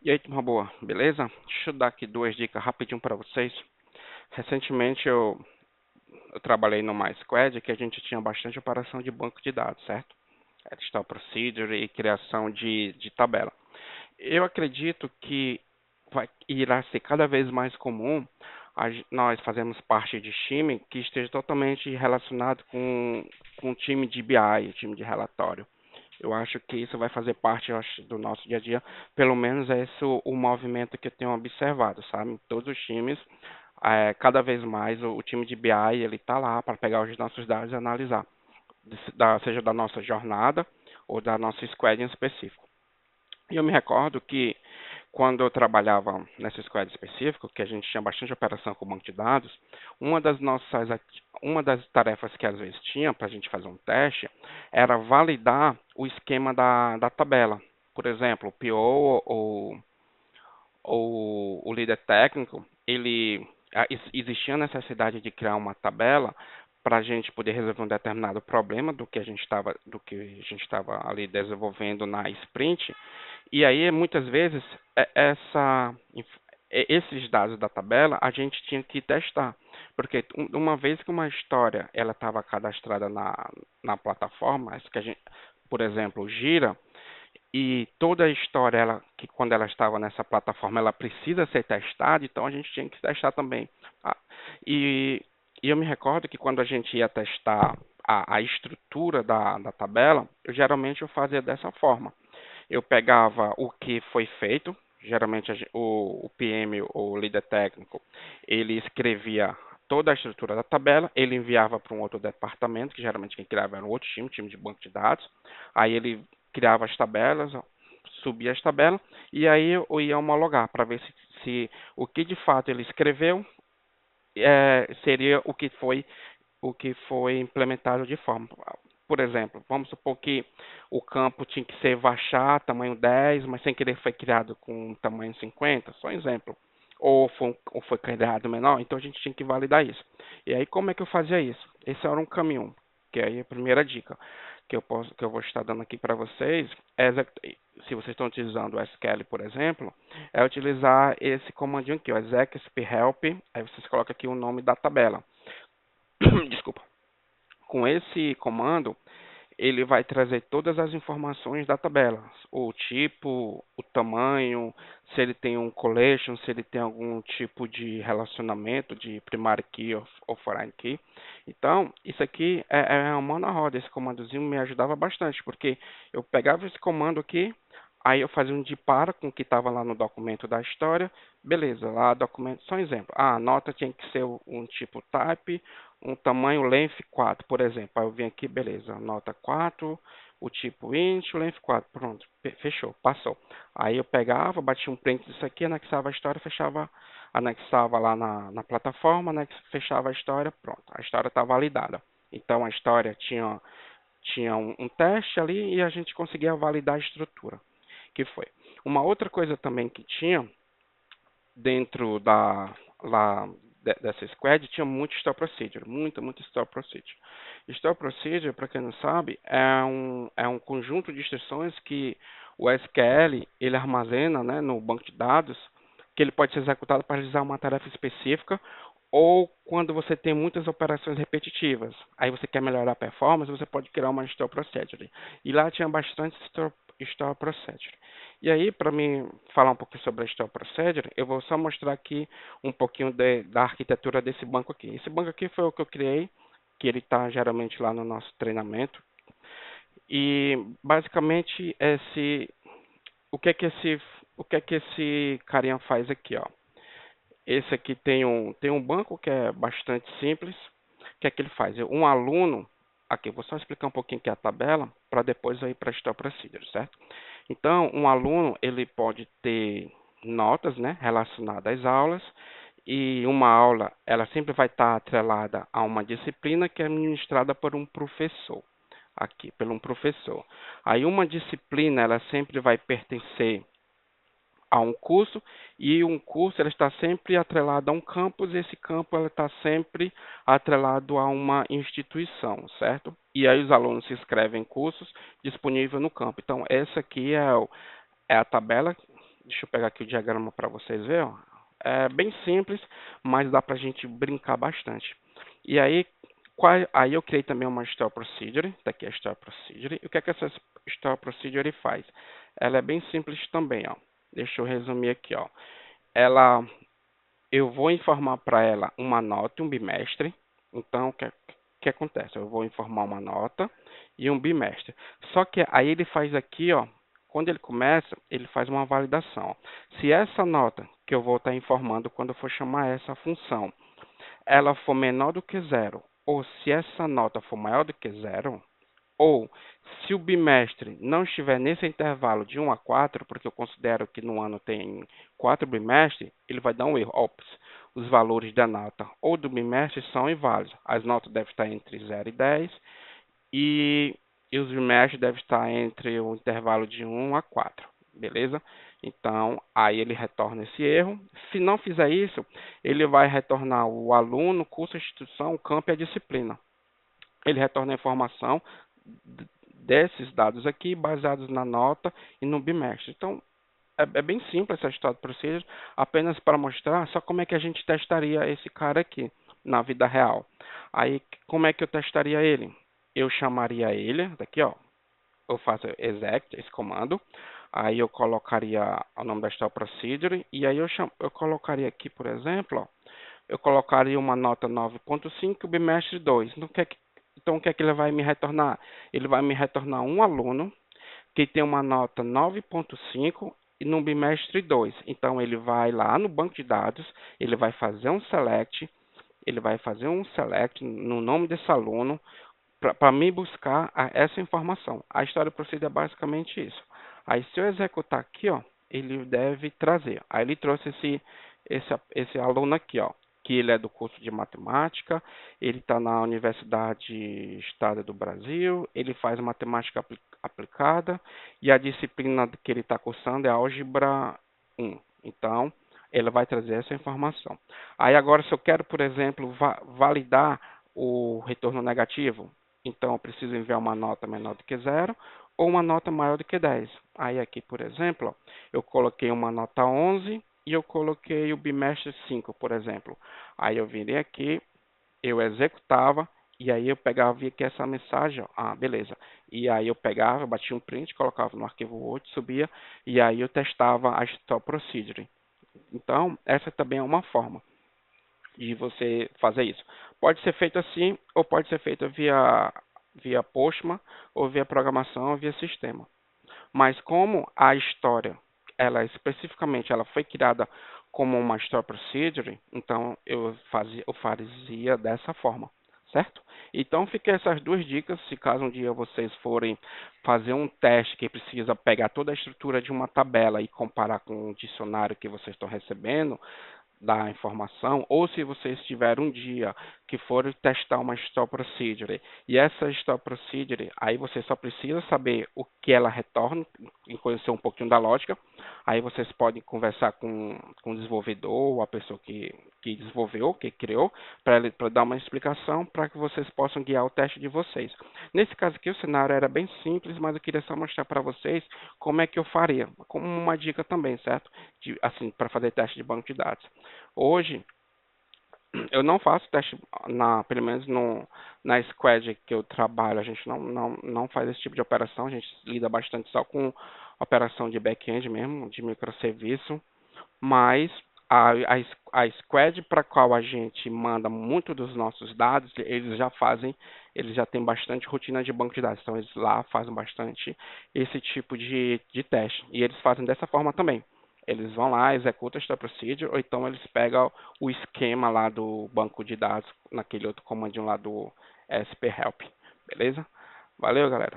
E aí, turma boa, beleza? Deixa eu dar aqui duas dicas rapidinho para vocês. Recentemente eu trabalhei numa squad que a gente tinha bastante operação de banco de dados, certo? Store Procedure e criação de tabela. Eu acredito que irá ser cada vez mais comum nós fazemos parte de time que esteja totalmente relacionado com o time de BI, time de relatório. Eu acho que isso vai fazer parte, do nosso dia a dia. Pelo menos é esse o movimento que eu tenho observado, sabe? Todos os times, cada vez mais o time de BI ele está lá para pegar os nossos dados e analisar, seja da nossa jornada ou da nossa squad em específico. E eu me recordo que quando eu trabalhava nessa squad específica, que a gente tinha bastante operação com banco de dados, uma das tarefas que às vezes tinha para a gente fazer um teste era validar o esquema da tabela. Por exemplo, o PO ou o líder técnico, existia a necessidade de criar uma tabela para a gente poder resolver um determinado problema do que a gente estava ali desenvolvendo na sprint. E aí muitas vezes esses dados da tabela a gente tinha que testar, porque uma vez que uma história ela estava cadastrada na plataforma, que a gente, por exemplo, gira, e toda a história, que quando ela estava nessa plataforma, ela precisa ser testada, então a gente tinha que testar também. Ah, e, e eu me recordo que quando a gente ia testar a estrutura da tabela, geralmente eu fazia dessa forma. Eu pegava o que foi feito, geralmente o PM, o líder técnico, ele escrevia toda a estrutura da tabela, ele enviava para um outro departamento, que geralmente quem criava era um outro time de banco de dados. Aí ele criava as tabelas, subia as tabelas, e aí eu ia homologar para ver se o que de fato ele escreveu seria o que foi implementado de forma. Por exemplo, vamos supor que o campo tinha que ser Vachar, tamanho 10, mas sem querer foi criado com tamanho 50, só um exemplo. Ou foi criado menor, então a gente tinha que validar isso. E aí como é que eu fazia isso? Esse era um caminho, que aí é a primeira dica que eu vou estar dando aqui para vocês, se vocês estão utilizando o SQL, por exemplo, é utilizar esse comandinho aqui, o execp help, aí vocês colocam aqui o nome da tabela. Desculpa. Com esse comando, ele vai trazer todas as informações da tabela, o tipo, o tamanho, se ele tem um collection, se ele tem algum tipo de relacionamento de primary key ou foreign key. Então, isso aqui é uma mão na roda, esse comandozinho me ajudava bastante, porque eu pegava esse comando aqui, aí eu fazia um de para com o que estava lá no documento da história, beleza, lá documento, só um exemplo, a nota tinha que ser um tipo type, um tamanho length 4, por exemplo. Aí eu vim aqui, beleza, nota 4, o tipo int, o length 4, pronto, fechou, passou. Aí eu pegava, batia um print disso aqui, anexava a história, anexava lá na plataforma, fechava a história, pronto, a história está validada. Então a história tinha um teste ali e a gente conseguia validar a estrutura, que foi. Uma outra coisa também que tinha dentro lá dessa squad tinha muito store procedure, muito store procedure. Store procedure, para quem não sabe, é um conjunto de instruções que o SQL ele armazena, né, no banco de dados, que ele pode ser executado para realizar uma tarefa específica ou quando você tem muitas operações repetitivas. Aí você quer melhorar a performance, você pode criar uma store procedure. E lá tinha bastante store procedure. E aí, para mim falar um pouquinho sobre a Store Procedure, eu vou só mostrar aqui um pouquinho da arquitetura desse banco aqui. Esse banco aqui foi o que eu criei, que ele está geralmente lá no nosso treinamento. E basicamente o que é que esse carinha faz aqui, ó? Esse aqui tem um banco que é bastante simples. O que é que ele faz? Um aluno, aqui, vou só explicar um pouquinho aqui a tabela, para depois ir para a Store Procedure, certo? Então, um aluno, ele pode ter notas, né, relacionadas às aulas, e uma aula, ela sempre vai estar atrelada a uma disciplina que é ministrada por um professor, aqui, por um professor. Aí uma disciplina, ela sempre vai pertencer a um curso e um curso ela está sempre atrelado a um campus e esse campus ela está sempre atrelado a uma instituição, certo? E aí os alunos se inscrevem em cursos disponíveis no campo. Então essa aqui é a tabela Deixa eu pegar aqui o diagrama para vocês verem. Ó. É bem simples, mas dá para a gente brincar bastante. E aí, aí eu criei também uma Store Procedure. Tá aqui a Store Procedure. E o que é que essa Store Procedure faz? Ela é bem simples também. Ó. Deixa eu resumir aqui. Ó. Eu vou informar para ela uma nota e um bimestre. Então, o que acontece? Eu vou informar uma nota e um bimestre. Só que aí ele faz aqui, ó, quando ele começa, ele faz uma validação. Ó. Se essa nota que eu vou estar informando quando eu for chamar essa função, ela for menor do que zero, ou se essa nota for maior do que zero, ou, se o bimestre não estiver nesse intervalo de 1 a 4, porque eu considero que no ano tem 4 bimestres, ele vai dar um erro. Ops, os valores da nota ou do bimestre são inválidos. As notas devem estar entre 0 e 10 e, os bimestres devem estar entre o intervalo de 1 a 4. Beleza? Então, aí ele retorna esse erro. Se não fizer isso, ele vai retornar o aluno, curso, instituição, o campo e a disciplina. Ele retorna a informação desses dados aqui, baseados na nota e no bimestre. Então, é bem simples essa história de procedure, apenas para mostrar só como é que a gente testaria esse cara aqui na vida real. Aí, como é que eu testaria ele? Eu chamaria ele, daqui ó, eu faço exec, esse comando, aí eu colocaria o nome da story procedure, e aí eu colocaria aqui, por exemplo, ó, eu colocaria uma nota 9.5 bimestre 2. Então, o que é que ele vai me retornar? Ele vai me retornar um aluno que tem uma nota 9.5 e no bimestre 2. Então, ele vai lá no banco de dados, ele vai fazer um select, no nome desse aluno para me buscar essa informação. A história procedure é basicamente isso. Aí, se eu executar aqui, ó, ele deve trazer. Aí, ele trouxe esse aluno aqui, ó, que ele é do curso de matemática, ele está na Universidade Estado do Brasil, ele faz matemática aplicada e a disciplina que ele está cursando é álgebra 1. Então, ele vai trazer essa informação. Aí agora, se eu quero, por exemplo, validar o retorno negativo, então eu preciso enviar uma nota menor do que zero ou uma nota maior do que 10. Aí aqui, por exemplo, ó, eu coloquei uma nota 11 e eu coloquei o bimestre 5, por exemplo. Aí eu virei aqui, eu executava e aí eu pegava via aqui essa mensagem, ó, beleza. E aí eu pegava, batia um print, colocava no arquivo Word, subia e aí eu testava a Store Procedure. Então, essa também é uma forma de você fazer isso. Pode ser feito assim ou pode ser feito via Postman ou via programação ou via sistema. Mas como a história, ela especificamente, ela foi criada como uma Store Procedure, então eu fazia dessa forma, certo? Então fiquem essas duas dicas, se caso um dia vocês forem fazer um teste que precisa pegar toda a estrutura de uma tabela e comparar com o dicionário que vocês estão recebendo, da informação, ou se vocês tiverem um dia que for testar uma Store Procedure, e essa Store Procedure, aí você só precisa saber o que ela retorna, e conhecer um pouquinho da lógica, aí vocês podem conversar com o desenvolvedor, ou a pessoa que desenvolveu, que criou, para dar uma explicação, para que vocês possam guiar o teste de vocês. Nesse caso aqui, o cenário era bem simples, mas eu queria só mostrar para vocês como é que eu faria, como uma dica também, certo? Assim, para fazer teste de banco de dados. Hoje, eu não faço teste, pelo menos na squad que eu trabalho, a gente não faz esse tipo de operação, a gente lida bastante só com operação de back-end mesmo, de microserviço, mas a squad para a qual a gente manda muito dos nossos dados, eles já têm bastante rotina de banco de dados, então eles lá fazem bastante esse tipo de teste, e eles fazem dessa forma também. Eles vão lá, executam esta procedure, ou então eles pegam o esquema lá do banco de dados, naquele outro comandinho lá do SP Help. Beleza? Valeu, galera.